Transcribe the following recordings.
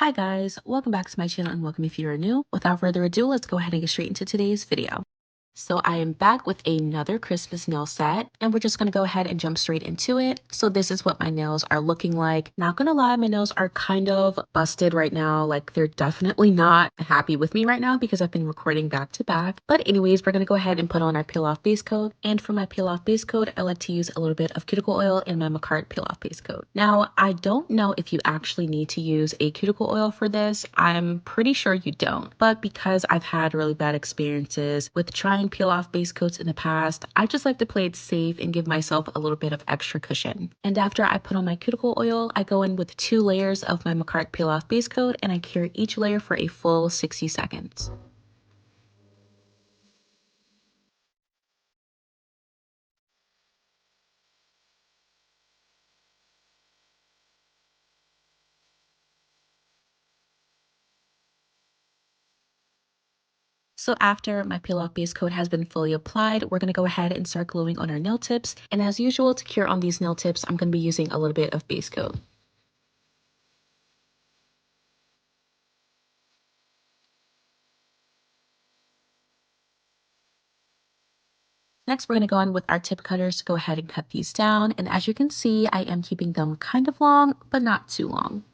Hi guys, welcome back to my channel and welcome if you're new. Without further ado, let's go ahead and get straight into today's video. So I am back with another Christmas nail set and we're just going to go ahead and jump straight into it. So this is what my nails are looking like. Not gonna lie, my nails are kind of busted right now. Like they're definitely not happy with me right now because I've been recording back to back. But anyways, we're going to go ahead and put on our peel off base coat. And for my peel off base coat, I like to use a little bit of cuticle oil in my McCart peel off base coat. Now, I don't know if you actually need to use a cuticle oil for this. I'm pretty sure you don't. But because I've had really bad experiences with trying peel off base coats in the past, I just like to play it safe and give myself a little bit of extra cushion. And after I put on my cuticle oil, I go in with 2 layers of my McCart peel off base coat and I cure each layer for a full 60 seconds. So after my peel off base coat has been fully applied, we're going to go ahead and start gluing on our nail tips. And as usual, to cure on these nail tips, I'm going to be using a little bit of base coat. Next, we're going to go on with our tip cutters to go ahead and cut these down. And as you can see, I am keeping them kind of long, but not too long.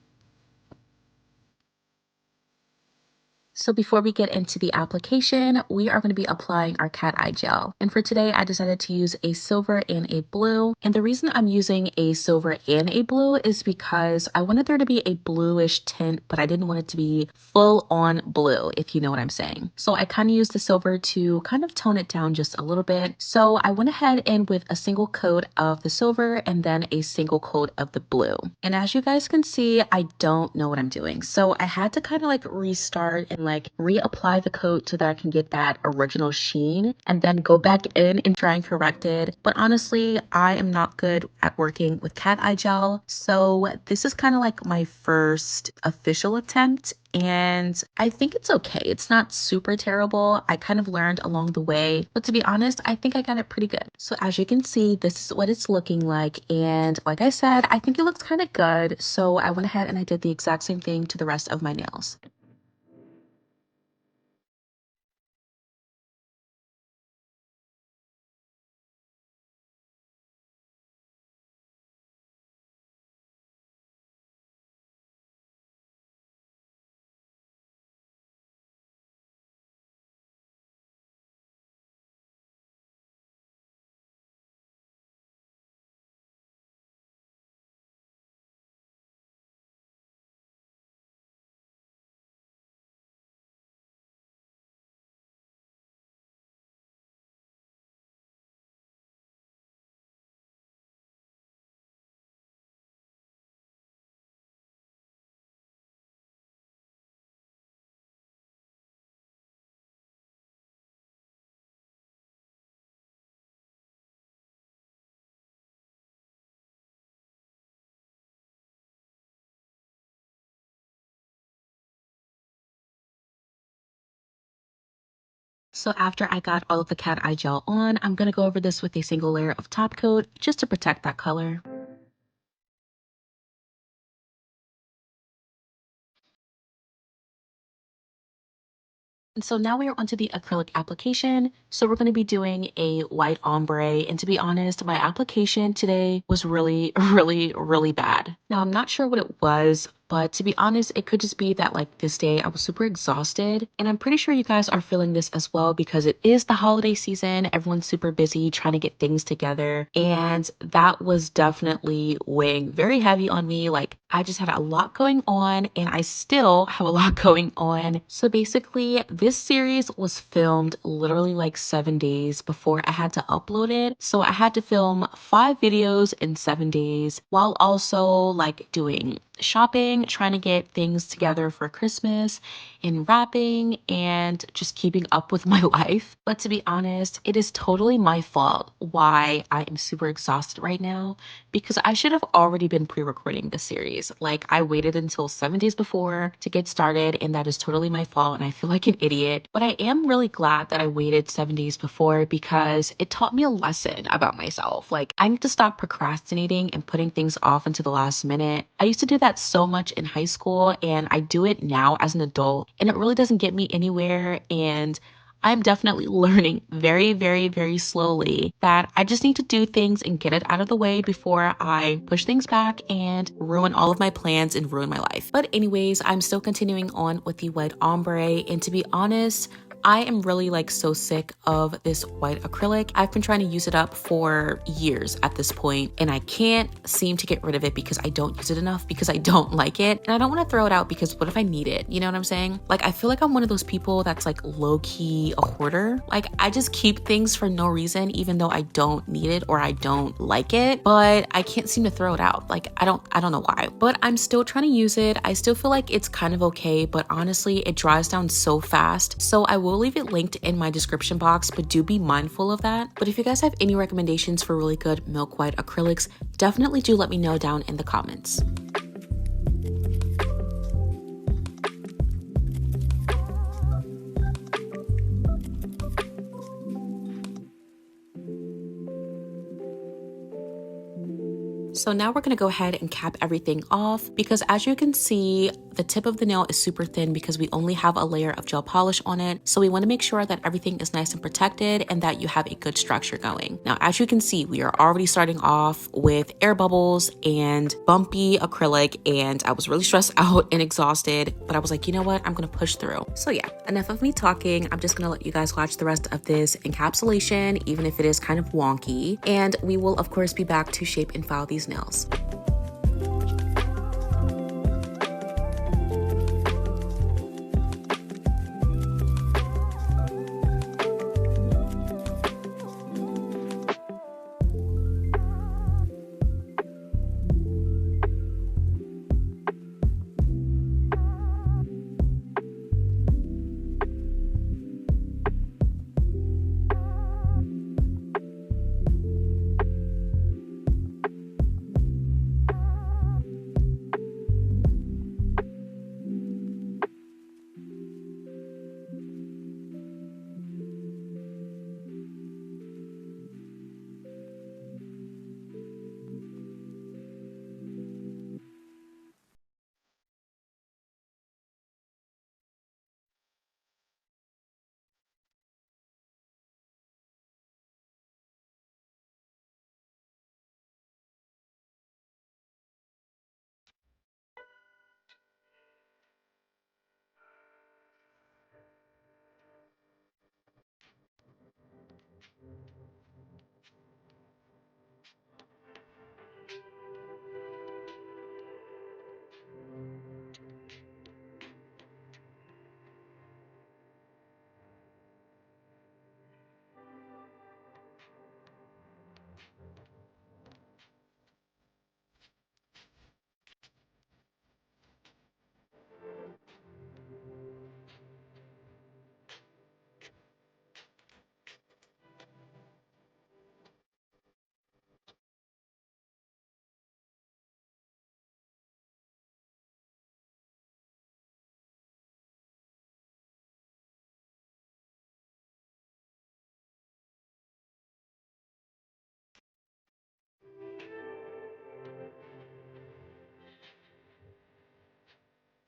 So before we get into the application, we are going to be applying our cat eye gel. And for today, I decided to use a silver and a blue. And the reason I'm using a silver and a blue is because I wanted there to be a bluish tint, but I didn't want it to be full on blue, if you know what I'm saying. So I kind of used the silver to kind of tone it down just a little bit. So I went ahead and with a single coat of the silver and then a single coat of the blue. And as you guys can see, I don't know what I'm doing. So I had to kind of like restart and like reapply the coat so that I can get that original sheen and then go back in and try and correct it. But honestly, I am not good at working with cat eye gel. So this is kind of like my first official attempt. And I think it's okay. It's not super terrible. I kind of learned along the way, but to be honest, I think I got it pretty good. So as you can see, this is what it's looking like. And like I said, I think it looks kind of good. So I went ahead and I did the exact same thing to the rest of my nails. So after I got all of the cat eye gel on, I'm going to go over this with a single layer of top coat just to protect that color. And so now we are onto the acrylic application. So we're going to be doing a white ombre. And to be honest, my application today was really, really bad. Now I'm not sure what it was, but to be honest, it could just be that like this day I was super exhausted. And I'm pretty sure you guys are feeling this as well because it is the holiday season. Everyone's super busy trying to get things together. And that was definitely weighing very heavy on me. Like I just had a lot going on and I still have a lot going on. So basically, this series was filmed literally like 7 days before I had to upload it. So I had to film 5 videos in 7 days while also like doing shopping, trying to get things together for Christmas, and wrapping, and just keeping up with my life. But to be honest, it is totally my fault why I am super exhausted right now because I should have already been pre-recording the series. Like I waited until 7 days before to get started, and that is totally my fault, and I feel like an idiot. But I am really glad that I waited 7 days before because it taught me a lesson about myself. Like I need to stop procrastinating and putting things off until the last minute. I used to do that so much in high school, and I do it now as an adult, and it really doesn't get me anywhere. And I'm definitely learning very, very, very slowly that I just need to do things and get it out of the way before I push things back and ruin all of my plans and ruin my life. But anyways, I'm still continuing on with the white ombre, and to be honest, I am really like so sick of this white acrylic. I've been trying to use it up for years at this point, and I can't seem to get rid of it because I don't use it enough, because I don't like it. And I don't want to throw it out because what if I need it? You know what I'm saying? Like, I feel like I'm one of those people that's like low key a hoarder. Like, I just keep things for no reason, even though I don't need it or I don't like it, but I can't seem to throw it out. Like, I don't know why, but I'm still trying to use it. I still feel like it's kind of okay, but honestly, it dries down so fast. So I will leave it linked in my description box, but do be mindful of that. But if you guys have any recommendations for really good milk white acrylics, definitely do let me know down in the comments. So now we're gonna go ahead and cap everything off, because as you can see, the tip of the nail is super thin because we only have a layer of gel polish on it. So we wanna make sure that everything is nice and protected and that you have a good structure going. Now, as you can see, we are already starting off with air bubbles and bumpy acrylic, and I was really stressed out and exhausted, but I was like, you know what, I'm gonna push through. So yeah, enough of me talking. I'm just gonna let you guys watch the rest of this encapsulation, even if it is kind of wonky. And we will of course be back to shape and file these nails.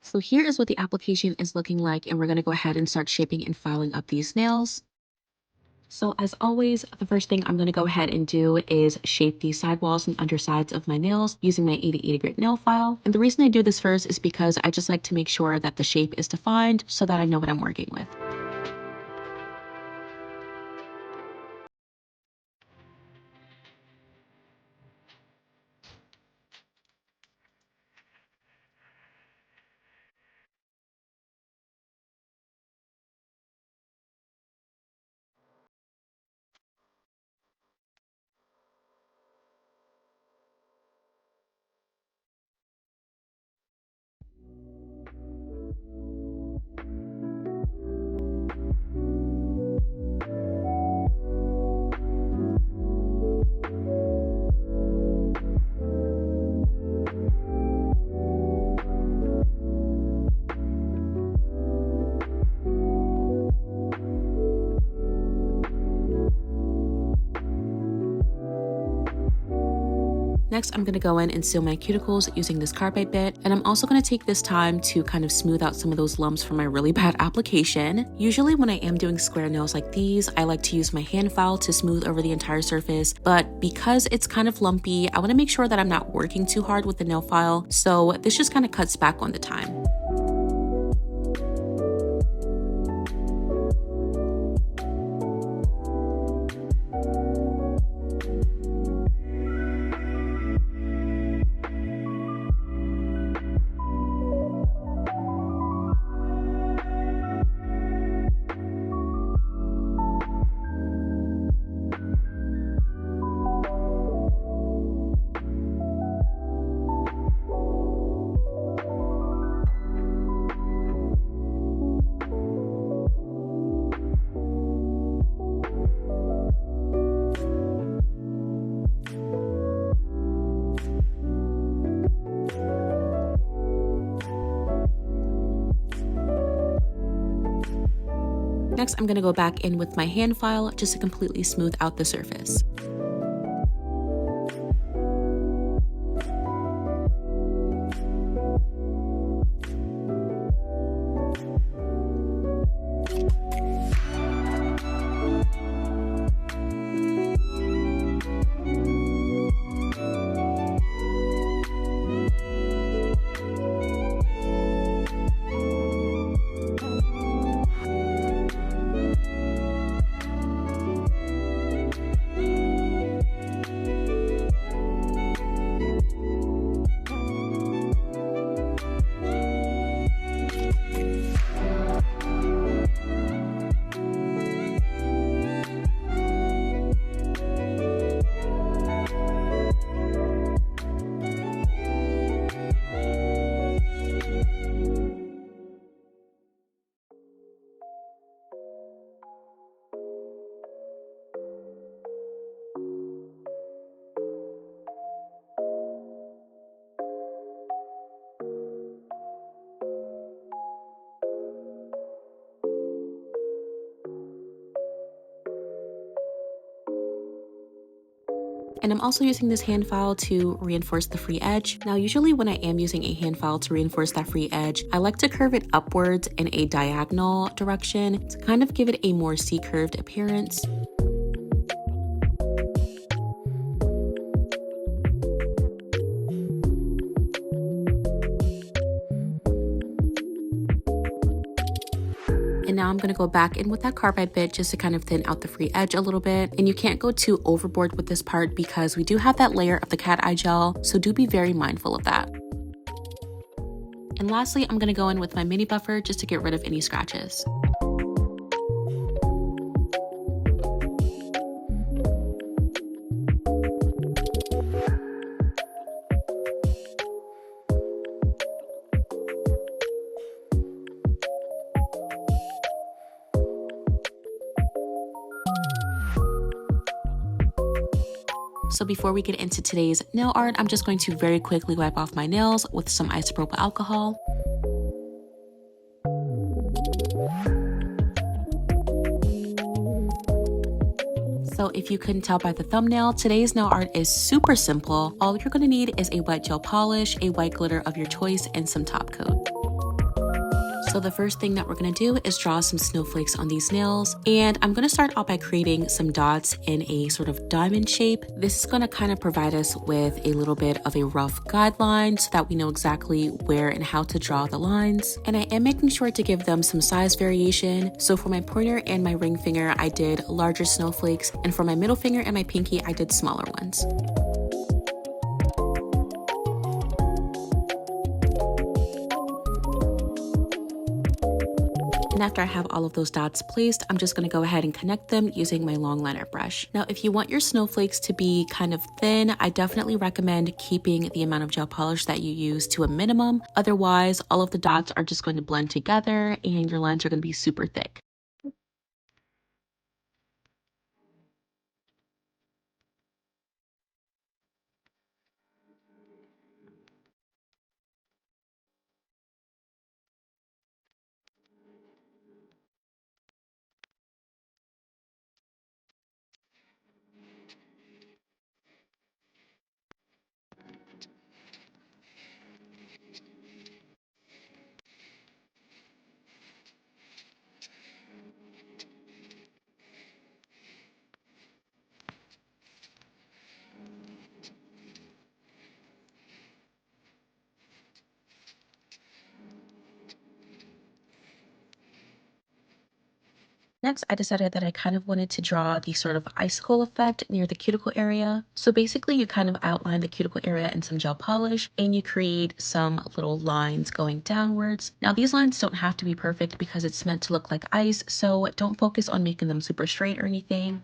So here is what the application is looking like, and we're going to go ahead and start shaping and filing up these nails. So as always, the first thing I'm going to go ahead and do is shape the sidewalls and undersides of my nails using my 80/80 grit nail file. And the reason I do this first is because I just like to make sure that the shape is defined so that I know what I'm working with. Next, I'm going to go in and seal my cuticles using this carbide bit, and I'm also going to take this time to kind of smooth out some of those lumps from my really bad application. Usually when I am doing square nails like these, I like to use my hand file to smooth over the entire surface, but because it's kind of lumpy, I want to make sure that I'm not working too hard with the nail file, so this just kind of cuts back on the time. Next, I'm going to go back in with my hand file just to completely smooth out the surface. And I'm also using this hand file to reinforce the free edge. Now, usually when I am using a hand file to reinforce that free edge, I like to curve it upwards in a diagonal direction to kind of give it a more C-curved appearance. And now I'm going to go back in with that carbide bit just to kind of thin out the free edge a little bit. And you can't go too overboard with this part because we do have that layer of the cat eye gel, so do be very mindful of that. And lastly, I'm going to go in with my mini buffer just to get rid of any scratches. So before we get into today's nail art, I'm just going to very quickly wipe off my nails with some isopropyl alcohol. So if you couldn't tell by the thumbnail, today's nail art is super simple. All you're going to need is a white gel polish, a white glitter of your choice, and some top coat. So the first thing that we're going to do is draw some snowflakes on these nails, and I'm going to start out by creating some dots in a sort of diamond shape. This is going to kind of provide us with a little bit of a rough guideline so that we know exactly where and how to draw the lines. And I am making sure to give them some size variation. So for my pointer and my ring finger, I did larger snowflakes, and for my middle finger and my pinky, I did smaller ones. And after I have all of those dots placed, I'm just going to go ahead and connect them using my long liner brush. Now, if you want your snowflakes to be kind of thin, I definitely recommend keeping the amount of gel polish that you use to a minimum. Otherwise, all of the dots are just going to blend together and your lines are going to be super thick. Next, I decided that I kind of wanted to draw the sort of icicle effect near the cuticle area. So basically you kind of outline the cuticle area in some gel polish and you create some little lines going downwards. Now these lines don't have to be perfect because it's meant to look like ice, so don't focus on making them super straight or anything.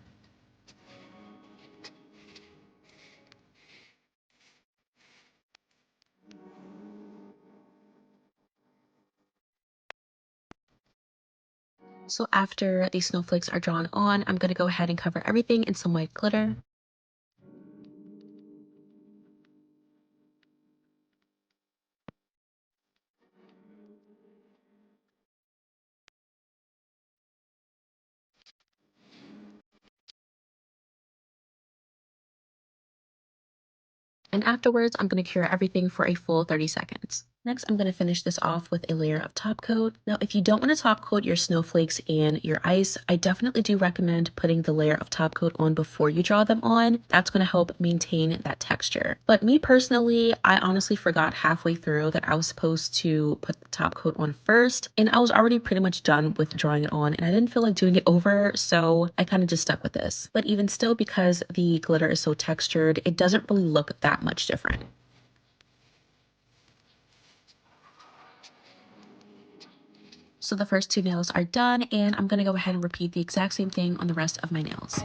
So after these snowflakes are drawn on, I'm going to go ahead and cover everything in some white glitter. And afterwards, I'm going to cure everything for a full 30 seconds. Next, I'm going to finish this off with a layer of top coat. Now, if you don't want to top coat your snowflakes and your ice, I definitely do recommend putting the layer of top coat on before you draw them on. That's going to help maintain that texture. But me personally, I honestly forgot halfway through that I was supposed to put the top coat on first, and I was already pretty much done with drawing it on, and I didn't feel like doing it over, so I kind of just stuck with this. But even still, because the glitter is so textured, it doesn't really look that much different. So the first two nails are done, and I'm going to go ahead and repeat the exact same thing on the rest of my nails.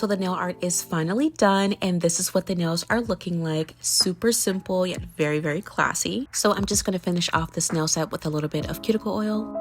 So the nail art is finally done, and this is what the nails are looking like. Super simple yet very, very classy. So I'm just going to finish off this nail set with a little bit of cuticle oil.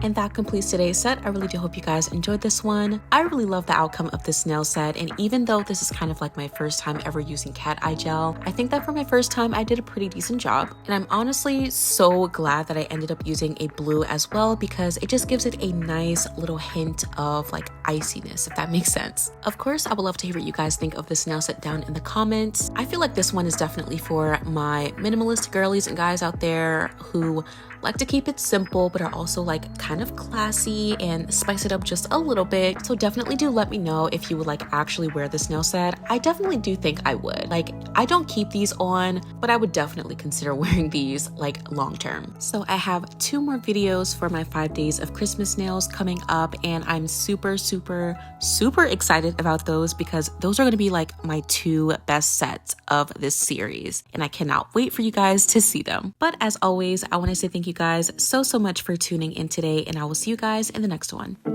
And that completes today's set. I really do hope you guys enjoyed this one. I really love the outcome of this nail set, and even though this is kind of like my first time ever using cat eye gel, I think that for my first time I did a pretty decent job. And I'm honestly so glad that I ended up using a blue as well, because it just gives it a nice little hint of like iciness, if that makes sense. Of course, I would love to hear what you guys think of this nail set down in the comments. I feel like this one is definitely for my minimalist girlies and guys out there who like to keep it simple but are also like kind of classy and spice it up just a little bit. So definitely do let me know if you would like actually wear this nail set. I definitely do think I would. Like, I don't keep these on, but I would definitely consider wearing these like long term. So I have 2 more videos for my 5 days of Christmas nails coming up, and I'm super excited about those because those are going to be like my 2 best sets of this series, and I cannot wait for you guys to see them. But as always, I want to say thank you guys so much for tuning in today, and I will see you guys in the next one.